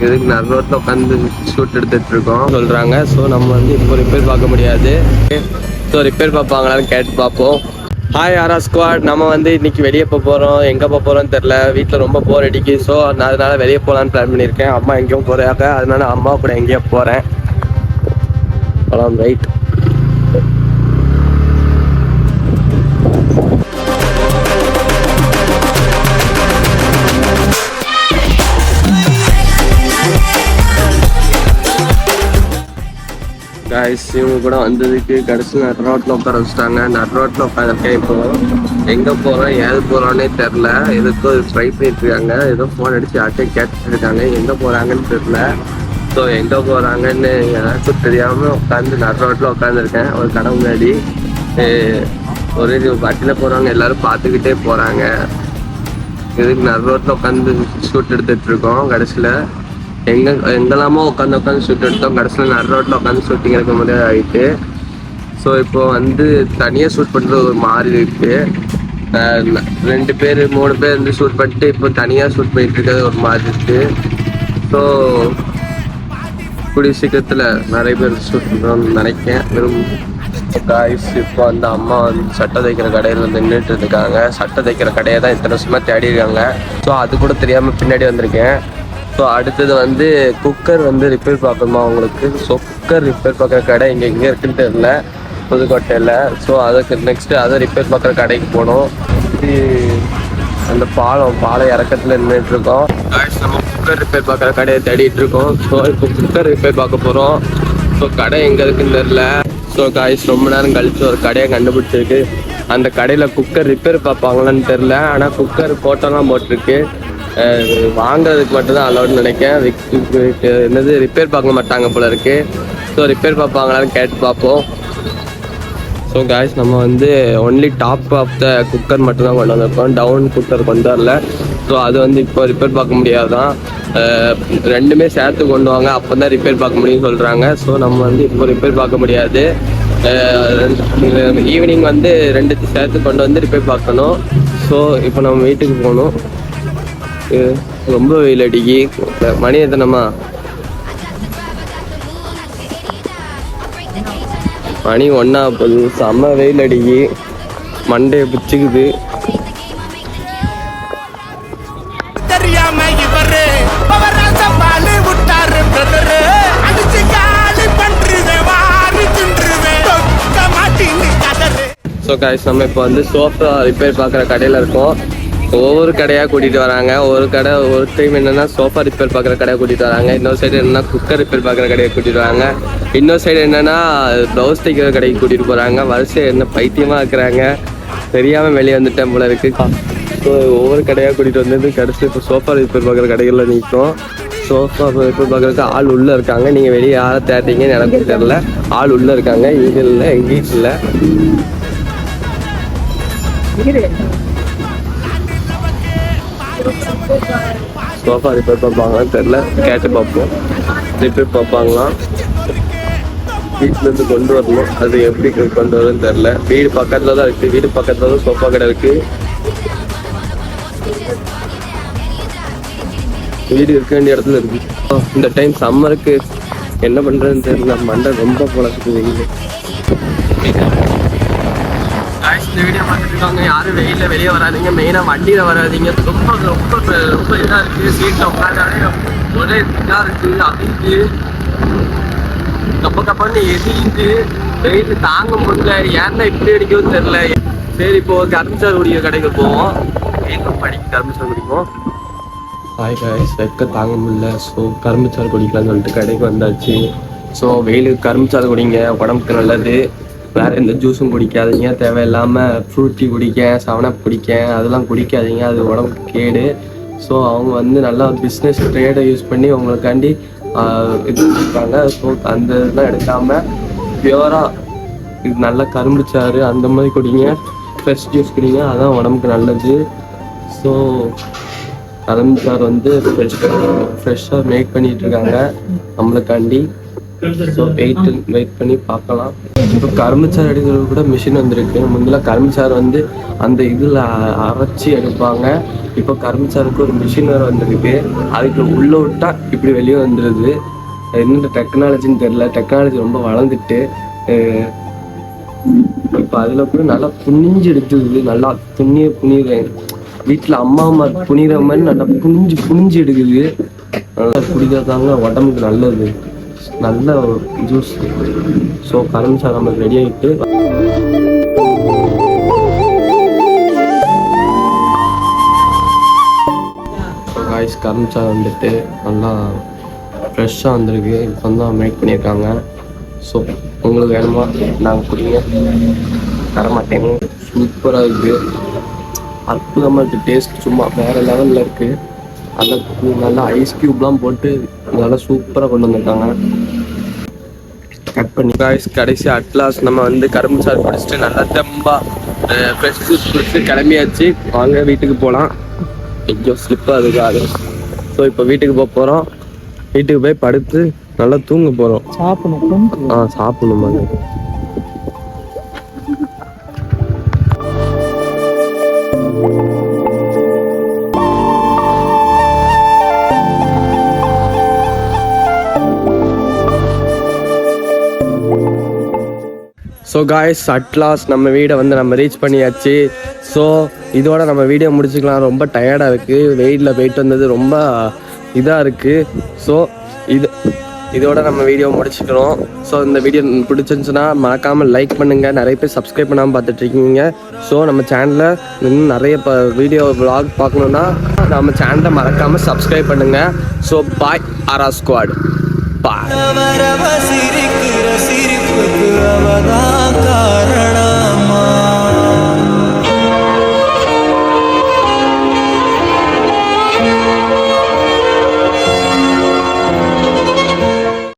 இதுக்கு நடு ரோட்டில் உட்காந்து ஷூட் எடுத்துட்டு இருக்கோம் சொல்கிறாங்க. ஸோ நம்ம வந்து இப்போ ரிப்பேர் பார்க்க முடியாது. ஸோ ரிப்பேர் பார்ப்பாங்களான்னு கேட்டு பார்ப்போம். ஹாய் ஆரா ஸ்குவாட், நம்ம வந்து இன்னைக்கு வெளியே போகிறோம். எங்கே போகிறோன்னு தெரில, வீட்டில் ரொம்ப போர் அடிக்கு. ஸோ நான் அதனால வெளியே போகலான்னு பிளான் பண்ணியிருக்கேன். அம்மா எங்கேயும் போகிறாங்க, அதனால அம்மா கூட எங்கேயோ போகிறேன். ரைட். காய்ஸ், இவங்க கூட வந்ததுக்கு கடைசி நடு ரோட்டில் உட்கார வச்சுட்டாங்க. நடு ரோட்டில் உட்காந்துருக்கேன். இப்போ எங்கே போகிறோம் ஏது போகிறோன்னே தெரில. எதுக்கோ ட்ரை பண்ணிட்டுருக்காங்க. ஏதோ ஃபோன் அடித்து யார்கிட்டையும் கேட்டுட்டு இருக்காங்க, எங்கே போகிறாங்கன்னு தெரில. ஸோ எங்கே போகிறாங்கன்னு எனக்கும் தெரியாமல் உட்காந்து நடு ரோட்டில் உட்காந்துருக்கேன். ஒரு கடை முன்னாடி ஒரு வட்டியில் போகிறவங்க எல்லோரும் பார்த்துக்கிட்டே போகிறாங்க. இதுக்கு நடு ரோட்டில் உட்காந்து ஷூட் எடுத்துகிட்ருக்கோம். கடைசியில் எங்கெல்லாமோ உட்காந்து ஷூட் எடுத்தோம். கடைசியில் நடு ரோட்டில் உட்காந்து ஷூட்டிங் எடுக்க முடியாது ஆகிட்டு. ஸோ இப்போ வந்து தனியாக ஷூட் பண்ணுறது ஒரு மாதிரி இருக்குது. 2 பேர் 3 பேர் வந்து ஷூட் பண்ணிட்டு இப்போ தனியாக ஷூட் பண்ணிட்டு இருக்கிறது ஒரு மாதிரி இருக்குது. ஸோ கூடிய சீக்கிரத்தில் நிறைய பேர் ஷூட் பண்ணுறோம்னு நினைக்கிறேன். காய்ஸ், இப்போ அந்த அம்மா வந்து சட்டை தைக்கிற கடையில் வந்து நின்றுட்டு இருக்காங்க. சட்டை தைக்கிற கடையை தான் இத்தனை வருஷமாக தேடி இருக்காங்க. ஸோ அது கூட தெரியாமல் பின்னாடி வந்திருக்கேன். ஸோ அடுத்தது வந்து குக்கர் வந்து ரிப்பேர் பார்க்கணுமா அவங்களுக்கு. ஸோ குக்கர் ரிப்பேர் பார்க்குற கடை இங்கே எங்கே இருக்குன்னு தெரியல, புதுக்கோட்டையில். ஸோ அதுக்கு நெக்ஸ்ட்டு அதை ரிப்பேர் பார்க்குற கடைக்கு போகணும். அந்த பாலை இறக்கத்தில் நின்றுட்டுருக்கோம். நம்ம குக்கர் ரிப்பேர் பார்க்குற கடையை தேடிட்டு இருக்கோம். ஸோ இப்போ குக்கர் ரிப்பேர் பார்க்க போகிறோம். ஸோ கடை எங்கே இருக்குன்னு தெரில. ஸோ காய்ஸ், ரொம்ப நேரம் கழித்து ஒரு கடையை கண்டுபிடிச்சிருக்கு. அந்த கடையில் குக்கர் ரிப்பேர் பார்ப்பாங்களான்னு தெரில. ஆனால் குக்கர் ஃபோட்டோலாம் போட்டிருக்கு. வாங்குறதுக்கு மட்டும்தான் அலோடுன்னு நினைக்கிறேன். என்னது ரிப்பேர் பார்க்க மாட்டாங்க போல இருக்கு. ஸோ ரிப்பேர் பார்ப்பாங்களான்னு கேட்டு பார்ப்போம். ஸோ காய்ஸ், நம்ம வந்து only top of the cooker மட்டும்தான் கொண்டு வந்திருக்கோம். டவுன் குக்கர் கொண்டு வரல. ஸோ அது வந்து இப்போ ரிப்பேர் பார்க்க முடியாதான். 2மே சேர்த்து கொண்டு வாங்க, அப்போ தான் ரிப்பேர் பார்க்க முடியும்னு சொல்கிறாங்க. ஸோ நம்ம வந்து இப்போ ரிப்பேர் பார்க்க முடியாது. ஈவினிங் வந்து 2 சேர்த்து கொண்டு வந்து ரிப்பேர் பார்க்கணும். ஸோ இப்போ நம்ம வீட்டுக்கு போகணும். ரொம்ப வெயில் அடிக்கி. மணி எத்தனைமா? மணி 1:40. செம்ம வெயில் அடிக்கி, மண்டையை பிடிச்சிக்குது. ஸோ காய்ஸ், நம்ம இப்போ வந்து சோஃபா ரிப்பேர் பார்க்குற கடையில் இருக்கோம். ஒவ்வொரு கடையாக கூட்டிகிட்டு வராங்க. ஒரு டைம் என்னென்னா சோஃபா ரிப்பேர் பார்க்குற கடையை கூட்டிகிட்டு வராங்க. இன்னொரு சைடு என்னென்னா குக்கர் ரிப்பேர் பார்க்குற கடையை கூட்டிகிட்டு வராங்க. இன்னொரு சைடு என்னென்னா ப்ளவுஸ் தைக்கிற கடைக்கு கூட்டிகிட்டு போகிறாங்க. வரிசை என்ன பைத்தியமாக இருக்கிறாங்க, தெரியாமல் வெளியே வந்துட்டேன் போல இருக்குது. ஸோ ஒவ்வொரு கடையாக கூட்டிகிட்டு வந்தது கடைசி இப்போ சோஃபா ரிப்பேர் பார்க்குற கடைகளில் நிற்கும். சோஃபா ரிப்பேர் பார்க்குறதுக்கு ஆள் உள்ளே இருக்காங்க. நீங்கள் வெளியே யாரை தேடுறீங்கன்னு எனக்கு தெரியல. ஆள் உள்ளே இருக்காங்க. இங்கே இல்லை, எங்கேயும் இல்லை. சோஃபா ரிப்பேர் பார்ப்பாங்களான்னு தெரில, கேட்டு பார்ப்போம். ரிப்பேர் பார்ப்பாங்களாம். வீட்டிலேருந்து கொண்டு வரணும். அது எப்படி கொண்டு வரணும்னு தெரில. வீடு பக்கத்தில் தான் இருக்குது. வீடு பக்கத்தில் தான் சோஃபா கடை இருக்குது. வீடு இருக்க வேண்டிய இடத்துல இருக்குது. இந்த டைம் சம்மருக்கு என்ன பண்ணுறதுன்னு தெரியல. மண்டை ரொம்ப பொழக்குது வெயில். இந்த வீடியோ பார்த்துட்டு இருக்காங்க. யாரும் வெயிலில் வெளியே வராதிங்க. மெயினாக வண்டியில் வராதிங்க. ரொம்ப ரொம்ப ரொம்ப இதாக இருக்குது. சீட்டில் உட்காந்தாலே ஒரே இதாக இருக்குது. அதிர்ந்து கப்பன்னு எதிர்ந்து வெயில் தாங்க முடியல. ஏன்னா இப்படி அடிக்கவும் தெரில. சரி, இப்போ கரும்புச்சாறு குடிக்கிற கடைக்கு போவோம். வெயில் படிக்க கரும்புச்சாறு குடிப்போம். வெக்க தாங்க முடியல. ஸோ கரும்புச்சாறு குடிக்கலாம்னு சொல்லிட்டு கடைக்கு வந்தாச்சு. ஸோ வெயிலுக்கு கரும்புச்சாறு குடிங்க, உடம்புக்கு நல்லது. வேறு எந்த ஜூஸும் குடிக்காதீங்க. தேவையில்லாமல் ஃப்ரூட் டீ குடிக்க, 7up குடிக்க, அதெல்லாம் குடிக்காதீங்க. அது உடம்புக்கு கேடு. ஸோ அவங்க வந்து நல்லா பிஸ்னஸ் ட்ரேடை யூஸ் பண்ணி உங்களுக்காண்டி இது இருக்காங்க. ஸோ அந்த இதெல்லாம் எடுக்காமல் பியூராக இது நல்ல கரும்புச்சாறு அந்த மாதிரி குடிங்க. ஃப்ரெஷ் ஜூஸ் குடிங்க, அதுதான் உடம்புக்கு நல்லது. ஸோ கரும்புச்சாறு வந்து ஃப்ரெஷ்ஷாக மேக் பண்ணிகிட்ருக்காங்க நம்மளுக்காண்டி. ஸோ வெயிட் பண்ணி பார்க்கலாம். இப்போ கரும்புச்சாறு எடுக்கிறது கூட மிஷின் வந்திருக்கு. முன்னெல்லாம் கரும்புச்சாறு வந்து அந்த இதில் அரைச்சி எடுப்பாங்க. இப்போ கரும்புச்சாருக்கு ஒரு மிஷின் வேறு வந்துருக்கு. அதுக்கு உள்ளே விட்டால் இப்படி வெளியே வந்துடுது. என்ன டெக்னாலஜின்னு தெரியல. டெக்னாலஜி ரொம்ப வளர்ந்துட்டு இப்போ அதில் கூட நல்லா புனிஞ்சு எடுத்துருது. நல்லா புனியுறேன். வீட்டில் அம்மா புனிகிற மாதிரி நல்லா புனிஞ்சு எடுக்குது. நல்லா குடிக்கிறதாங்க உடம்புக்கு நல்லது. நல்ல ஜூஸ். ஸோ கரும்புச்சாறு நம்ம ரெடி ஆகிட்டு காய்ஸ் கரும்புச்சாறு வந்துட்டு நல்லா ஃப்ரெஷ்ஷாக வந்திருக்கு. இப்போ தான் மேக் பண்ணியிருக்காங்க. ஸோ உங்களுக்கு வேணுமா நாங்கள் குடிங்க, தரமாட்டேங்க. சூப்பராக இருக்குது, அற்புதமாக இருக்குது. டேஸ்ட் சும்மா வேறு லெவலில் இருக்குது. நல்லா ஐஸ் க்யூப்லாம் போட்டு நல்லா சூப்பராக கொண்டு வந்திருக்காங்க. கட் பண்ணி காய்ஸ் கடைசி அட்லாஸ் நம்ம வந்து கரும்புச்சாறு குடிச்சிட்டு நல்லா தெம்பா ஃப்ரெஷ் ஜூஸ் குடிச்சு கிளம்பியாச்சு. வாங்க வீட்டுக்கு போகலாம். ஐயோ ஸ்லிப்பாக இருக்காது. ஸோ இப்போ வீட்டுக்கு போக போகிறோம். வீட்டுக்கு போய் படுத்து நல்லா தூங்க போகிறோம். சாப்பிடணும். ஸோ காய்ஸ் அட்லாஸ்ட் நம்ம வீடை வந்து நம்ம ரீச் பண்ணியாச்சு. ஸோ இதோட நம்ம வீடியோ முடிச்சுக்கலாம். ரொம்ப டயர்டாக இருக்குது, வெயிலில் போயிட்டு வந்தது ரொம்ப இதாக இருக்குது. ஸோ இதோட நம்ம வீடியோ முடிச்சுக்கிறோம். ஸோ இந்த வீடியோ பிடிச்சிருந்துச்சுன்னா மறக்காமல் லைக் பண்ணுங்கள். நிறைய பேர் சப்ஸ்கிரைப் பண்ணாமல் பார்த்துட்ருக்கீங்க. ஸோ நம்ம சேனலில் இன்னும் நிறைய வீடியோ vlog பார்க்கணுன்னா நம்ம சேனலை மறக்காமல் சப்ஸ்கிரைப் பண்ணுங்கள். ஸோ பாய் ஆரா ஸ்குவாட் பாய்.